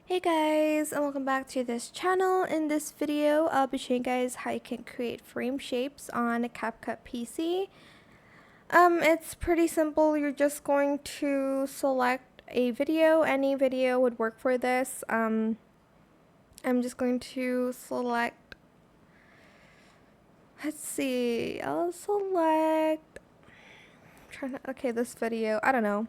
Hey guys, and welcome back to this channel. In this video, I'll be showing you guys how you can create frame shapes on a CapCut PC. It's pretty simple. You're just going to select a video. Any video would work for this. I'm just going to select, let's see, I'll select, okay, this video, I don't know.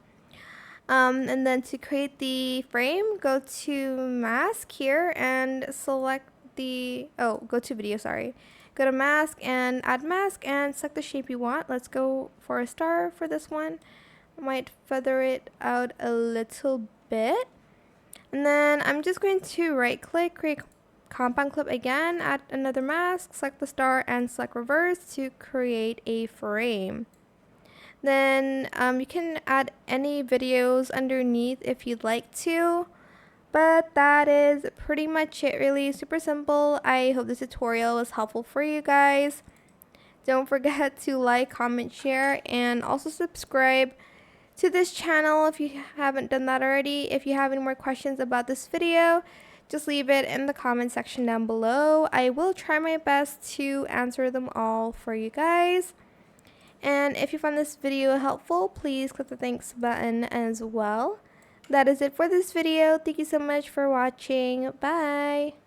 And then to create the frame, go to mask here and select go to video, sorry. Go to mask and add mask and select the shape you want. Let's go for a star for this one. I might feather it out a little bit. And then I'm just going to right click, create compound clip again, add another mask, select the star and select reverse to create a frame. Then you can add any videos underneath if you'd like to. But that is pretty much it, really. Super simple. I hope this tutorial was helpful for you guys. Don't forget to like, comment, share, and also subscribe to this channel if you haven't done that already. If you have any more questions about this video, just leave it in the comment section down below. I will try my best to answer them all for you guys. And if you found this video helpful, please click the thanks button as well. That is it for this video. Thank you so much for watching. Bye!